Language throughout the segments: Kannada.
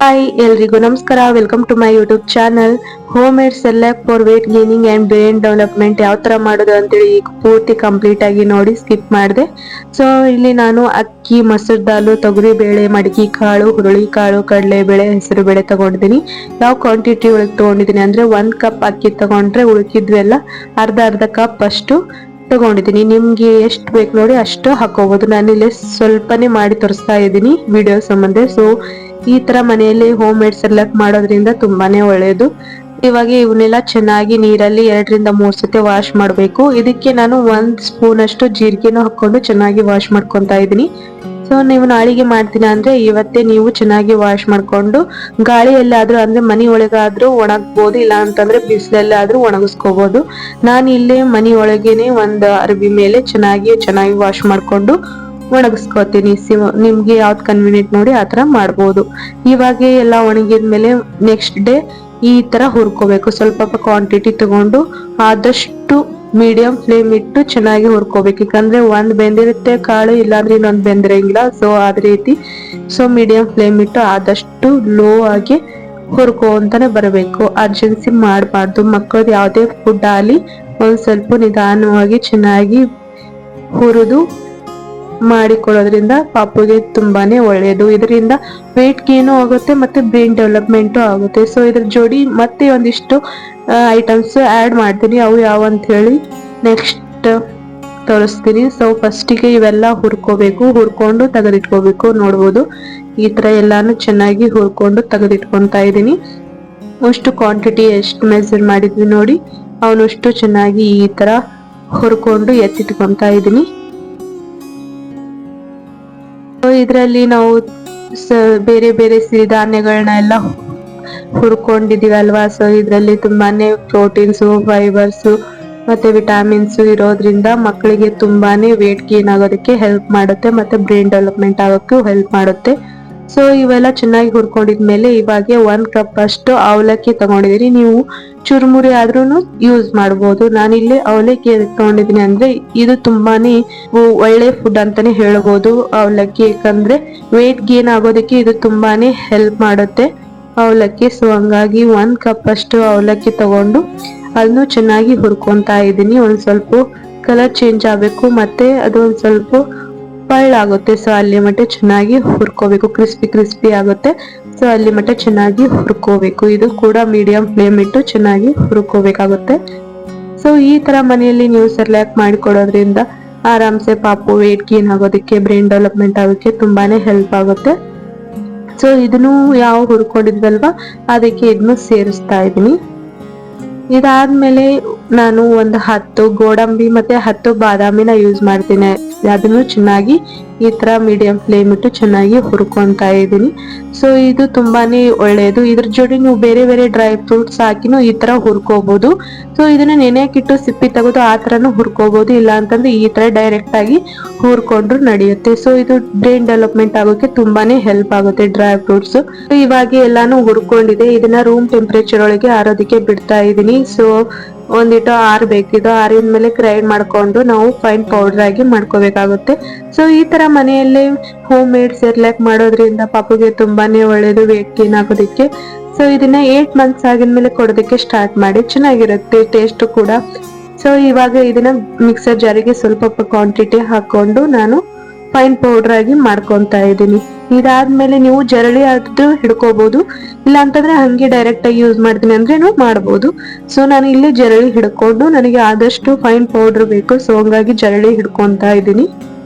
ಹಾಯ್ ಎಲ್ರಿಗೂ ನಮಸ್ಕಾರ. Welcome to my YouTube channel. Home made Cerelac for weight gaining and brain development ಯಾವ ತರ ಮಾಡೋದು ಅಂತೇಳಿ ಈಗ ಪೂರ್ತಿ ಕಂಪ್ಲೀಟ್ ಆಗಿ ನೋಡಿ ಸ್ಕಿಪ್ ಮಾಡಿದೆ. ಸೊ ಇಲ್ಲಿ ನಾನು ಅಕ್ಕಿ, ಮಸೂರ್ ದಾಲು, ತೊಗರಿ ಬೇಳೆ, ಮಡಕಿ ಕಾಳು, ಹುರುಳಿ ಕಾಳು, ಕಡಲೆ ಬೇಳೆ, ಹೆಸರು ಬೇಳೆ ತಗೊಂಡಿದ್ದೀನಿ. ಯಾವ ಕ್ವಾಂಟಿಟಿ ಒಳಗೆ ತಗೊಂಡಿದ್ದೀನಿ ಅಂದ್ರೆ 1 ಕಪ್ ಅಕ್ಕಿ ತಗೊಂಡ್ರೆ ಉಳ್ಕಿದ್ವೆಲ್ಲ ಅರ್ಧ ಅರ್ಧ ಕಪ್ ಅಷ್ಟು ತಗೊಂಡಿದ್ದೀನಿ. ನಿಮ್ಗೆ ಎಷ್ಟು ಬೇಕು ನೋಡಿ ಅಷ್ಟು ಹಾಕೋಬಹುದು. ನಾನಿಲ್ಲಿ ಸ್ವಲ್ಪನೇ ಮಾಡಿ ತೋರಿಸ್ತಾ ಇದ್ದೀನಿ ವಿಡಿಯೋ ಸಂಬಂಧ. ಸೊ ಈ ತರ ಮನೆಯಲ್ಲಿ ಹೋಮ್ ಮೇಡ್ ಸೆರ್ಲಾಕ್ ಮಾಡೋದ್ರಿಂದ ತುಂಬಾನೇ ಒಳ್ಳೇದು. ಇವಾಗ ಇವನ್ನೆಲ್ಲ ಚೆನ್ನಾಗಿ ನೀರಲ್ಲಿ 2 ರಿಂದ 3 ಸತಿ ವಾಶ್ ಮಾಡಬೇಕು. ಇದಕ್ಕೆ ನಾನು 1 ಸ್ಪೂನ್ ಅಷ್ಟು ಜೀರಿಗೆನೂ ಹಾಕೊಂಡು ಚೆನ್ನಾಗಿ ವಾಶ್ ಮಾಡ್ಕೊಂತಾ ಇದ್ದೀನಿ. ಸೊ ನೀವು ನಾಳೆಗೆ ಮಾಡ್ತೀನ ಅಂದ್ರೆ ಇವತ್ತೇ ನೀವು ಚೆನ್ನಾಗಿ ವಾಶ್ ಮಾಡ್ಕೊಂಡು ಗಾಳಿಯಲ್ಲಾದ್ರೂ ಅಂದ್ರೆ ಮನಿ ಒಳಗಾದ್ರೂ ಒಣಗ್ಬೋದು, ಇಲ್ಲ ಅಂತಂದ್ರೆ ಬಿಸಿಲಲ್ಲಾದ್ರೂ ಒಣಗಿಸ್ಕೋಬಹುದು. ನಾನು ಇಲ್ಲಿ ಮನಿ ಒಳಗೇನೆ ಒಂದು ಅರ್ಬಿ ಮೇಲೆ ಚೆನ್ನಾಗಿ ವಾಶ್ ಮಾಡ್ಕೊಂಡು ಒಣಗಿಸ್ಕೋತೀನಿ. ನಿಮ್ಗೆ ಯಾವ್ದು ಕನ್ವಿನಿಯಂಟ್ ನೋಡಿ ಆತರ ಮಾಡ್ಬೋದು. ಇವಾಗ ಎಲ್ಲ ಒಣಗಿದ್ಮೇಲೆ ನೆಕ್ಸ್ಟ್ ಡೇ ಈ ತರ ಹುರ್ಕೋಬೇಕು. ಸ್ವಲ್ಪ ಕ್ವಾಂಟಿಟಿ ತಗೊಂಡು ಆದಷ್ಟು ಮೀಡಿಯಂ ಫ್ಲೇಮ್ ಇಟ್ಟು ಚೆನ್ನಾಗಿ ಹುರ್ಕೋಬೇಕು. ಯಾಕಂದ್ರೆ ಒಂದ್ ಬೆಂದಿರುತ್ತೆ ಕಾಳು, ಇಲ್ಲಾಂದ್ರೆ ಇನ್ನೊಂದ್ ಬೆಂದಿರಂಗಿಲ್ಲ. ಸೊ ಅದ ರೀತಿ ಮೀಡಿಯಂ ಫ್ಲೇಮ್ ಇಟ್ಟು ಆದಷ್ಟು ಲೋ ಆಗಿ ಹುರ್ಕೊಂತಾನೆ ಬರಬೇಕು. ಅರ್ಜೆನ್ಸಿ ಮಾಡಬಾರ್ದು. ಮಕ್ಕಳದ್ದು ಯಾವುದೇ ಫುಡ್ ಆಗಲಿ ಒಂದ್ ಸ್ವಲ್ಪ ನಿಧಾನವಾಗಿ ಚೆನ್ನಾಗಿ ಹುರಿದು ಮಾಡಿಕೊಳ್ಳೋದ್ರಿಂದ ಪಾಪುಗೆ ತುಂಬಾನೇ ಒಳ್ಳೆಯದು. ಇದರಿಂದ ವೇಟ್ ಗೇನು ಆಗುತ್ತೆ ಮತ್ತೆ ಬ್ರೈನ್ ಡೆವಲಪ್ಮೆಂಟು ಆಗುತ್ತೆ. ಸೊ ಇದ್ರ ಜೋಡಿ ಮತ್ತೆ ಒಂದಿಷ್ಟು ಐಟಮ್ಸ್ ಆಡ್ ಮಾಡ್ತೀನಿ. ಅವು ಯಾವ ಅಂತ ಹೇಳಿ ನೆಕ್ಸ್ಟ್ ತೋರಿಸ್ತೀನಿ. ಸೊ ಫಸ್ಟಿಗೆ ಇವೆಲ್ಲ ಹುರ್ಕೊಂಡು ತೆಗೆದಿಟ್ಕೋಬೇಕು. ನೋಡ್ಬೋದು ಈ ತರ ಎಲ್ಲಾನು ಚೆನ್ನಾಗಿ ಹುರ್ಕೊಂಡು ತೆಗೆದಿಟ್ಕೊಂತಾ ಇದ್ದೀನಿ. ಅಷ್ಟು ಕ್ವಾಂಟಿಟಿ ಎಷ್ಟು ಮೆಜರ್ ಮಾಡಿದ್ವಿ ನೋಡಿ ಅವನಷ್ಟು ಚೆನ್ನಾಗಿ ಈ ತರ ಹುರ್ಕೊಂಡು ಎತ್ತಿಟ್ಕೊಂತಾ ಇದ್ದೀನಿ. ಇದರಲ್ಲಿ ನಾವು ಬೇರೆ ಬೇರೆ ಸಿರಿಧಾನ್ಯಗಳನ್ನ ಎಲ್ಲ ಹುರ್ಕೊಂಡಿದೀವಿ ಅಲ್ವಾ. ಸೊ ಇದರಲ್ಲಿ ತುಂಬಾನೇ ಪ್ರೋಟೀನ್ಸ್, ಫೈಬರ್ಸ್ ಮತ್ತೆ ವಿಟಾಮಿನ್ಸ್ ಇರೋದ್ರಿಂದ ಮಕ್ಕಳಿಗೆ ತುಂಬಾನೇ ವೇಟ್ ಗೇನ್ ಆಗೋದಕ್ಕೆ ಹೆಲ್ಪ್ ಮಾಡುತ್ತೆ, ಮತ್ತೆ ಬ್ರೈನ್ ಡೆವಲಪ್ಮೆಂಟ್ ಆಗೋಕ್ಕೂ ಹೆಲ್ಪ್ ಮಾಡುತ್ತೆ. ಸೊ ಇವೆಲ್ಲ ಚೆನ್ನಾಗಿ ಹುರ್ಕೊಂಡಿದ್ಮೇಲೆ ಇವಾಗ 1 ಕಪ್ ಅಷ್ಟು ಅವಲಕ್ಕಿ ತಗೊಂಡಿದೀನಿ. ನೀವು ಚುರುಮುರಿ ಆದ್ರೂ ಯೂಸ್ ಮಾಡಬಹುದು. ನಾನಿಲ್ಲಿ ಅವಲಕ್ಕಿ ತಗೊಂಡಿದೀನಿ ಅಂದ್ರೆ ಇದು ತುಂಬಾನೇ ಒಳ್ಳೆ ಫುಡ್ ಅಂತಾನೆ ಹೇಳ್ಬೋದು ಅವಲಕ್ಕಿ. ಯಾಕಂದ್ರೆ ವೇಟ್ ಗೇನ್ ಆಗೋದಕ್ಕೆ ಇದು ತುಂಬಾನೇ ಹೆಲ್ಪ್ ಮಾಡುತ್ತೆ ಅವಲಕ್ಕಿ. ಸೊ ಹಂಗಾಗಿ 1 ಕಪ್ ಅಷ್ಟು ಅವಲಕ್ಕಿ ತಗೊಂಡು ಅದನ್ನು ಚೆನ್ನಾಗಿ ಹುರ್ಕೊಂತಾ ಇದ್ದೀನಿ. ಒಂದ್ ಸ್ವಲ್ಪ ಕಲರ್ ಚೇಂಜ್ ಆಗ್ಬೇಕು ಮತ್ತೆ ಅದು ಒಂದ್ ಸ್ವಲ್ಪ ಆಗುತ್ತೆ. ಸೊ ಅಲ್ಲಿ ಮಟ್ಟ ಚೆನ್ನಾಗಿ ಹುರ್ಕೋಬೇಕು. ಕ್ರಿಸ್ಪಿ ಆಗುತ್ತೆ. ಸೊ ಅಲ್ಲಿ ಮಟ್ಟ ಚೆನ್ನಾಗಿ ಹುರ್ಕೋಬೇಕು. ಇದು ಕೂಡ ಮೀಡಿಯಂ ಫ್ಲೇಮ್ ಇಟ್ಟು ಚೆನ್ನಾಗಿ ಹುರ್ಕೋಬೇಕಾಗುತ್ತೆ. ಸೊ ಈ ತರ ಮನೆಯಲ್ಲಿ ನೀವು ಸೆರ್ಲಾಕ್ ಮಾಡಿಕೊಡೋದ್ರಿಂದ ಆರಾಮ್ಸೆ ಪಾಪು ವೇಟ್ ಗೇನ್ ಆಗೋದಕ್ಕೆ, ಬ್ರೈನ್ ಡೆವಲಪ್ಮೆಂಟ್ ಆಗೋದಕ್ಕೆ ತುಂಬಾನೇ ಹೆಲ್ಪ್ ಆಗುತ್ತೆ. ಸೊ ಇದನ್ನು ಯಾವ ಹುರ್ಕೊಂಡಿದ್ವಲ್ವಾ ಅದಕ್ಕೆ ಇದನ್ನು ಸೇರಿಸ್ತಾ ಇದ್ದೀನಿ. ಇದಾದ್ಮೇಲೆ ನಾನು ಒಂದು 10 ಗೋಡಂಬಿ ಮತ್ತೆ 10 ಬಾದಾಮಿನ ಯೂಸ್ ಮಾಡ್ತೀನಿ. ಅದನ್ನು ಚೆನ್ನಾಗಿ ಈ ತರ ಮೀಡಿಯಂ ಫ್ಲೇಮ್ ಇಟ್ಟು ಚೆನ್ನಾಗಿ ಹುರ್ಕೊಂತಾ ಇದ್ದೀನಿ. ಸೊ ಇದು ತುಂಬಾನೇ ಒಳ್ಳೆಯದು. ಇದ್ರ ಜೋಡಿ ನೀವು ಬೇರೆ ಬೇರೆ ಡ್ರೈ ಫ್ರೂಟ್ಸ್ ಹಾಕಿನೂ ಈ ತರ ಹುರ್ಕೋಬಹುದು. ಸೊ ಇದನ್ನ ನೆನೆಯಕ್ಕಿಟ್ಟು ಸಿಪ್ಪಿ ತೆಗೆದು ಆ ತರನು ಹುರ್ಕೋಬಹುದು, ಇಲ್ಲ ಅಂತಂದ್ರೆ ಈ ತರ ಡೈರೆಕ್ಟ್ ಆಗಿ ಹುರ್ಕೊಂಡ್ರು ನಡೆಯುತ್ತೆ. ಸೊ ಇದು ಬ್ರೈನ್ ಡೆವಲಪ್ಮೆಂಟ್ ಆಗೋಕೆ ತುಂಬಾನೇ ಹೆಲ್ಪ್ ಆಗುತ್ತೆ ಡ್ರೈ ಫ್ರೂಟ್ಸ್. ಇವಾಗ ಎಲ್ಲಾನು ಹುರ್ಕೊಂಡಿದೆ. ಇದನ್ನ ರೂಮ್ ಟೆಂಪರೇಚರ್ ಒಳಗೆ ಆರೋದಕ್ಕೆ ಬಿಡ್ತಾ ಇದೀನಿ. ಸೊ ಒಂದಿಟ್ಟು ಆರ್ಬೇಕಿದು. ಆರಿದ ಮೇಲೆ ಗ್ರೈಂಡ್ ಮಾಡ್ಕೊಂಡು ನಾವು ಫೈನ್ ಪೌಡರ್ ಆಗಿ ಮಾಡ್ಕೋಬೇಕಾಗುತ್ತೆ. ಸೊ ಈ ತರ ಮನೆಯಲ್ಲೇ ಹೋಮ್ ಮೇಡ್ ಸೆರ್ಲಾಕ್ ಮಾಡೋದ್ರಿಂದ ಪಾಪುಗೆ ತುಂಬಾನೇ ಒಳ್ಳೇದು ವೇಟ್ ಗೇನ್ ಆಗೋದಕ್ಕೆ. ಸೊ ಇದನ್ನ 8 ಮಂತ್ಸ್ ಆಗಿದ್ಮೇಲೆ ಕೊಡೋದಕ್ಕೆ ಸ್ಟಾರ್ಟ್ ಮಾಡಿ. ಚೆನ್ನಾಗಿರುತ್ತೆ ಟೇಸ್ಟ್ ಕೂಡ. ಸೊ ಇವಾಗ ಇದನ್ನ ಮಿಕ್ಸರ್ ಜಾರಿಗೆ ಸ್ವಲ್ಪ ಕ್ವಾಂಟಿಟಿ ಹಾಕೊಂಡು ನಾನು ಫೈನ್ ಪೌಡರ್ ಆಗಿ ಮಾಡ್ಕೊಂತಾ ಇದ್ದೀನಿ. ಇದಾದ್ಮೇಲೆ ನೀವು ಜರಳಿ ಆದ್ರೂ ಹಿಡ್ಕೋಬಹುದು, ಇಲ್ಲ ಅಂತಂದ್ರೆ ಹಂಗೆ ಡೈರೆಕ್ಟ್ ಆಗಿ ಯೂಸ್ ಮಾಡ್ತೀನಿ ಅಂದ್ರೇನು ಮಾಡ್ಬೋದು. ಸೊ ನಾನು ಇಲ್ಲಿ ಜರಳಿ ಹಿಡ್ಕೊಂಡು ನನಗೆ ಆದಷ್ಟು ಫೈನ್ ಪೌಡರ್ ಬೇಕು. ಸೊ ಹಂಗಾಗಿ ಜರಳಿ ಹಿಡ್ಕೊಂತಾ ಇದ್ದೀನಿ.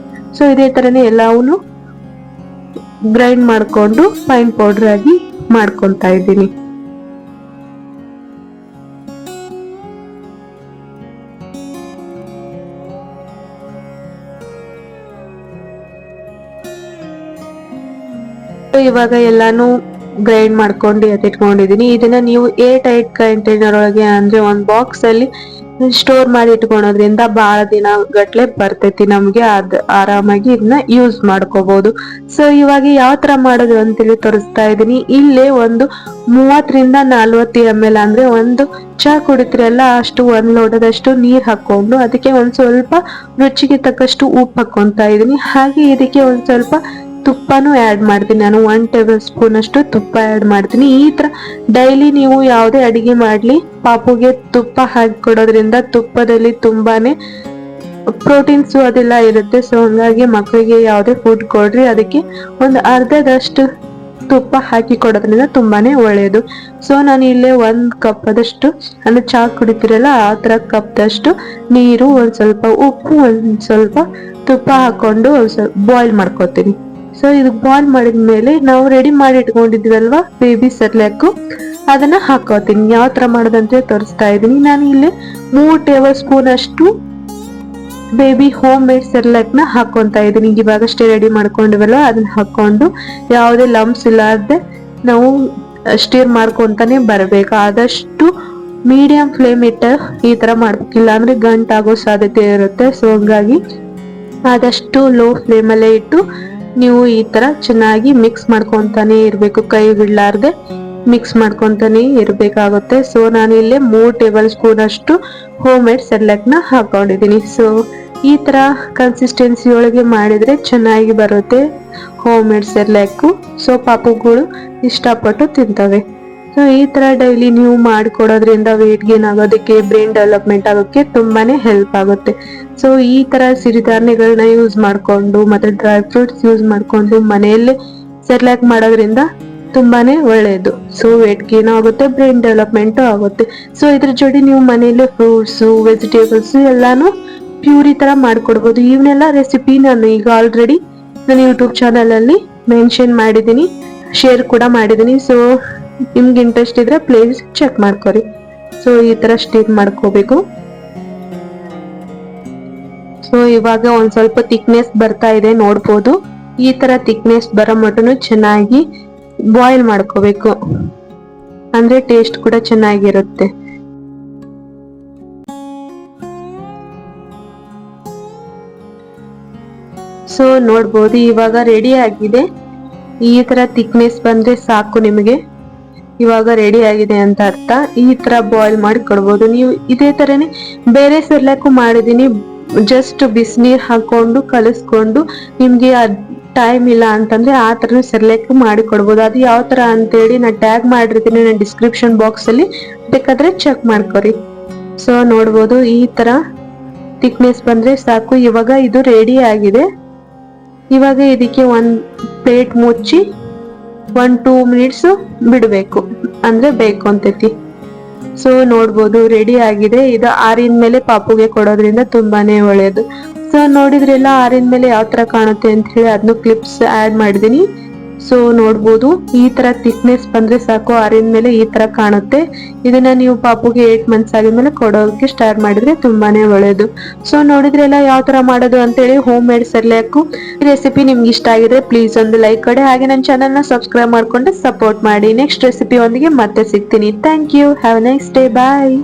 ಸೊ ಇದೇ ತರನೇ ಎಲ್ಲವನ್ನೂ ಗ್ರೈಂಡ್ ಮಾಡ್ಕೊಂಡು ಫೈನ್ ಪೌಡರ್ ಆಗಿ ಮಾಡ್ಕೊಂತಾ ಇದ್ದೀನಿ. ಇವಾಗ ಎಲ್ಲಾನು ಗ್ರೈಂಡ್ ಮಾಡ್ಕೊಂಡು ಎತ್ತಿಟ್ಕೊಂಡಿದೀನಿ. ಇದನ್ನ ನೀವು ಏರ್ ಕಂಟೈನರ್ ಒಳಗೆ ಅಂದ್ರೆ ಒಂದ್ ಬಾಕ್ಸ್ ಅಲ್ಲಿ ಸ್ಟೋರ್ ಮಾಡಿ ಇಟ್ಕೊಳೋದ್ರಿಂದ ಬಹಳ ದಿನ ಗಟ್ಲೆ ಬರ್ತೈತಿ ನಮ್ಗೆ. ಆರಾಮಾಗಿ ಇದನ್ನ ಯೂಸ್ ಮಾಡ್ಕೋಬಹುದು. ಸೊ ಇವಾಗ ಯಾವ ತರ ಮಾಡೋದು ಅಂತೇಳಿ ತೋರಿಸ್ತಾ ಇದೀನಿ. ಇಲ್ಲೇ ಒಂದು 30 ರಿಂದ 40 ml ಅಂದ್ರೆ ಒಂದು ಚಹಾ ಕುಡಿದ್ರಲ್ಲ ಅಷ್ಟು 1 ಲೋಟದಷ್ಟು ನೀರ್ ಹಾಕೊಂಡು ಅದಕ್ಕೆ ಒಂದ್ ಸ್ವಲ್ಪ ರುಚಿಗೆ ತಕ್ಕಷ್ಟು ಉಪ್ಪು ಹಾಕೊಂತಾ ಇದೀನಿ. ಹಾಗೆ ಇದಕ್ಕೆ ಒಂದ್ ಸ್ವಲ್ಪ ತುಪ್ಪನೂ ಆ್ಯಡ್ ಮಾಡ್ತೀನಿ. ನಾನು 1 ಟೇಬಲ್ ಸ್ಪೂನ್ ಅಷ್ಟು ತುಪ್ಪ ಆ್ಯಡ್ ಮಾಡ್ತೀನಿ. ಈ ತರ ಡೈಲಿ ನೀವು ಯಾವುದೇ ಅಡಿಗೆ ಮಾಡ್ಲಿ ಪಾಪುಗೆ ತುಪ್ಪ ಹಾಕಿ ಕೊಡೋದ್ರಿಂದ ತುಪ್ಪದಲ್ಲಿ ತುಂಬಾನೇ ಪ್ರೋಟೀನ್ಸ್ ಅದೆಲ್ಲ ಇರುತ್ತೆ. ಸೊ ಹಂಗಾಗಿ ಮಕ್ಕಳಿಗೆ ಯಾವುದೇ ಫುಡ್ ಕೊಡ್ರಿ ಅದಕ್ಕೆ ಒಂದು ಅರ್ಧದಷ್ಟು ತುಪ್ಪ ಹಾಕಿ ಕೊಡೋದ್ರಿಂದ ತುಂಬಾನೇ ಒಳ್ಳೆಯದು. ಸೊ ನಾನು ಇಲ್ಲೇ 1 ಕಪ್ ಆದಷ್ಟು ಅಂದ್ರೆ ಚಹಾ ಕುಡಿತೀರಲ್ಲ ಆ ತರ ಕಪ್ದಷ್ಟು ನೀರು, ಒಂದ್ ಸ್ವಲ್ಪ ಉಪ್ಪು, ಒಂದ್ ಸ್ವಲ್ಪ ತುಪ್ಪ ಹಾಕೊಂಡು ಸ್ವಲ್ಪ ಬಾಯ್ಲ್ ಮಾಡ್ಕೊತೀನಿ. ಸೊ ಇದು ಬಾಯ್ಲ್ ಮಾಡಿದ್ಮೇಲೆ ನಾವು ರೆಡಿ ಮಾಡಿ ಇಟ್ಕೊಂಡಿದ್ವಲ್ವಾ ಬೇಬಿ ಸರ್ಲ್ಯಾಕು, ಅದನ್ನ ಹಾಕೋತೀನಿ. ಯಾವ ತರ ಮಾಡೋದಂತ ತೋರಿಸ್ತಾ ಇದೀನಿ. ನಾನು ಇಲ್ಲಿ 3 ಟೇಬಲ್ ಸ್ಪೂನ್ ಅಷ್ಟು ಬೇಬಿ ಹೋಮ್ ಮೇಡ್ ಸೆರ್ಲಾಕ್ ನ ಹಾಕೊಂತ ಇದೀನಿ. ಇವಾಗಷ್ಟೇ ರೆಡಿ ಮಾಡ್ಕೊಂಡಿವಲ್ಲ ಅದನ್ನ ಹಾಕೊಂಡು ಯಾವುದೇ ಲಂಪ್ಸ್ ಇಲ್ಲಾರ್ದೆ ನಾವು ಸ್ಟೀರ್ ಮಾಡ್ಕೊಂತಾನೆ ಬರ್ಬೇಕು. ಆದಷ್ಟು ಮೀಡಿಯಂ ಫ್ಲೇಮ್ ಇಟ್ಟ ಈ ತರ ಮಾಡ್ಬೇಕಿಲ್ಲ ಅಂದ್ರೆ ಗಂಟಾಗೋ ಸಾಧ್ಯತೆ ಇರುತ್ತೆ. ಸೊ ಹಂಗಾಗಿ ಆದಷ್ಟು ಲೋ ಫ್ಲೇಮ್ ಅಲ್ಲೇ ಇಟ್ಟು ನೀವು ಈ ತರ ಚೆನ್ನಾಗಿ ಮಿಕ್ಸ್ ಮಾಡ್ಕೊಂತಾನೆ ಇರ್ಬೇಕು, ಕೈ ಬಿಡ್ಲಾರ್ದೆ ಮಿಕ್ಸ್ ಮಾಡ್ಕೊಂತಾನೆ ಇರ್ಬೇಕಾಗುತ್ತೆ. ಸೊ ನಾನು ಇಲ್ಲಿ 3 ಟೇಬಲ್ ಸ್ಪೂನ್ ಅಷ್ಟು ಹೋಮ್ ಮೇಡ್ ಸೆರ್ಲಾಕ್ ನ ಹಾಕೊಂಡಿದೀನಿ. ಸೊ ಈ ತರ ಕನ್ಸಿಸ್ಟೆನ್ಸಿ ಒಳಗೆ ಮಾಡಿದ್ರೆ ಚೆನ್ನಾಗಿ ಬರುತ್ತೆ ಹೋಮ್ ಮೇಡ್ ಸೆರ್ಲಾಕ್. ಸೊ ಪಾಪುಗಳು ಇಷ್ಟಪಟ್ಟು ತಿಂತವೆ. ಸೊ ಈ ತರ ಡೈಲಿ ನೀವು ಮಾಡಿಕೊಡೋದ್ರಿಂದ ವೇಟ್ ಗೇನ್ ಆಗೋದಕ್ಕೆ, ಬ್ರೈನ್ ಡೆವಲಪ್ಮೆಂಟ್ ಆಗೋಕ್ಕೆ ತುಂಬಾನೇ ಹೆಲ್ಪ್ ಆಗುತ್ತೆ. ಸೊ ಈ ತರ ಸಿರಿಧಾನ್ಯಗಳನ್ನ ಯೂಸ್ ಮಾಡ್ಕೊಂಡು ಮತ್ತೆ ಡ್ರೈ ಫ್ರೂಟ್ಸ್ ಯೂಸ್ ಮಾಡ್ಕೊಂಡು ಮನೆಯಲ್ಲೇ ಸೆರ್ಲಾಕ್ ಮಾಡೋದ್ರಿಂದ ತುಂಬಾನೇ ಒಳ್ಳೆಯದು. ಸೊ ವೇಟ್ ಗೇನ್ ಆಗುತ್ತೆ, ಬ್ರೈನ್ ಡೆವಲಪ್ಮೆಂಟ್ ಆಗುತ್ತೆ. ಸೊ ಇದ್ರ ಜೋಡಿ ನೀವು ಮನೆಯಲ್ಲೇ ಫ್ರೂಟ್ಸ್, ವೆಜಿಟೇಬಲ್ಸ್ ಎಲ್ಲಾನು ಪ್ಯೂರಿ ತರ ಮಾಡ್ಕೊಡ್ಬೋದು. ಇವನ್ನೆಲ್ಲ ರೆಸಿಪಿ ನಾನು ಈಗ ಆಲ್ರೆಡಿ ನನ್ನ ಯೂಟ್ಯೂಬ್ ಚಾನಲ್ ಅಲ್ಲಿ ಮೆನ್ಷನ್ ಮಾಡಿದ್ದೀನಿ, ಶೇರ್ ಕೂಡ ಮಾಡಿದ್ದೀನಿ. ಸೊ ನಿಮ್ಗೆ ಇಂಟ್ರೆಸ್ಟ್ ಇದ್ರೆ ಪ್ಲೀಸ್ ಚೆಕ್ ಮಾಡ್ಕೊರಿ. ಸೊ ಈ ತರ ಸ್ಟೀರ್ ಮಾಡ್ಕೋಬೇಕು. ಸೊ ಇವಾಗ ಒಂದ್ ಸ್ವಲ್ಪ ಥಿಕ್ನೆಸ್ ಬರ್ತಾ ಇದೆ ನೋಡ್ಬೋದು. ಈ ತರ ಥಿಕ್ನೆಸ್ ಬರೋ ಮಟನು ಚೆನ್ನಾಗಿ ಬಾಯ್ಲ್ ಮಾಡ್ಕೋಬೇಕು, ಅಂದ್ರೆ ಟೇಸ್ಟ್ ಕೂಡ ಚೆನ್ನಾಗಿರುತ್ತೆ. ಸೊ ನೋಡ್ಬೋದು ಇವಾಗ ರೆಡಿ ಆಗಿದೆ. ಈ ತರ ಥಿಕ್ನೆಸ್ ಬಂದ್ರೆ ಸಾಕು ನಿಮಗೆ, ಇವಾಗ ರೆಡಿ ಆಗಿದೆ ಅಂತ ಅರ್ಥ. ಈ ತರ ಬಾಯ್ಲ್ ಮಾಡಿ ಕೊಡ್ಬೋದು. ನೀವು ಇದೇ ತರನೇ ಬೇರೆ ಸೆರ್ಲಾಕು ಮಾಡಿದೀನಿ, ಜಸ್ಟ್ ಬಿಸಿನೀರ್ ಹಾಕೊಂಡು ಕಲಿಸ್ಕೊಂಡು ನಿಮ್ಗೆ ಟೈಮ್ ಇಲ್ಲ ಅಂತಂದ್ರೆ ಆ ತರ ಸೆರ್ಲಾಕ್ ಮಾಡಿ ಕೊಡ್ಬೋದು. ಅದು ಯಾವ ತರ ಅಂತೇಳಿ ನಾನು ಟ್ಯಾಗ್ ಮಾಡಿರ್ತೀನಿ ನನ್ನ ಡಿಸ್ಕ್ರಿಪ್ಷನ್ ಬಾಕ್ಸ್ ಅಲ್ಲಿ, ಬೇಕಾದ್ರೆ ಚೆಕ್ ಮಾಡ್ಕೊರಿ. ಸೊ ನೋಡ್ಬೋದು ಈ ತರ ಥಿಕ್ನೆಸ್ ಬಂದ್ರೆ ಸಾಕು. ಇವಾಗ ಇದು ರೆಡಿ ಆಗಿದೆ. ಇವಾಗ ಇದಕ್ಕೆ ಒಂದ್ ಪ್ಲೇಟ್ ಮುಚ್ಚಿ 1-2 ಮಿನಿಟ್ಸ್ ಬಿಡ್ಬೇಕು, ಅಂದ್ರೆ ಬೇಕು ಅಂತೈತಿ. ಸೊ ನೋಡ್ಬೋದು ರೆಡಿ ಆಗಿದೆ. ಇದು ಆರಿನ ಮೇಲೆ ಪಾಪುಗೆ ಕೊಡೋದ್ರಿಂದ ತುಂಬಾನೇ ಒಳ್ಳೇದು. ಸೊ ನೋಡಿದ್ರೆಲ್ಲ ಆರಿನ ಮೇಲೆ ಯಾವ ತರ ಕಾಣುತ್ತೆ ಅಂತ ಹೇಳಿ ಅದನ್ನು ಕ್ಲಿಪ್ಸ್ ಆಡ್ ಮಾಡಿದೀನಿ. ಸೊ ನೋಡ್ಬೋದು ಈ ತರ ಥಿಕ್ನೆಸ್ ಬಂದ್ರೆ ಸಾಕು, ಆರಿನ ಮೇಲೆ ಈ ತರ ಕಾಣುತ್ತೆ. ಇದನ್ನ ನೀವು ಪಾಪುಗೆ 8 ಮಂತ್ಸ್ ಆಗಿದ್ಮೇಲೆ ಕೊಡೋಕೆ ಸ್ಟಾರ್ಟ್ ಮಾಡಿದ್ರೆ ತುಂಬಾನೇ ಒಳ್ಳೇದು. ಸೊ ನೋಡಿದ್ರೆಲ್ಲ ಯಾವ ತರ ಮಾಡೋದು ಅಂತೇಳಿ ಹೋಮ್ ಮೇಡ್ ಸೆರ್ಲಾಕ್. ಈ ರೆಸಿಪಿ ನಿಮ್ಗೆ ಇಷ್ಟ ಆಗಿದೆ ಪ್ಲೀಸ್ ಒಂದು ಲೈಕ್ ಕೊಡಿ, ಹಾಗೆ ನನ್ನ ಚಾನಲ್ ನ ಸಬ್ಸ್ಕ್ರೈಬ್ ಮಾಡ್ಕೊಂಡು ಸಪೋರ್ಟ್ ಮಾಡಿ. ನೆಕ್ಸ್ಟ್ ರೆಸಿಪಿ ಒಂದಿಗೆ ಮತ್ತೆ ಸಿಗ್ತೀನಿ. Thank you, have a nice day, bye.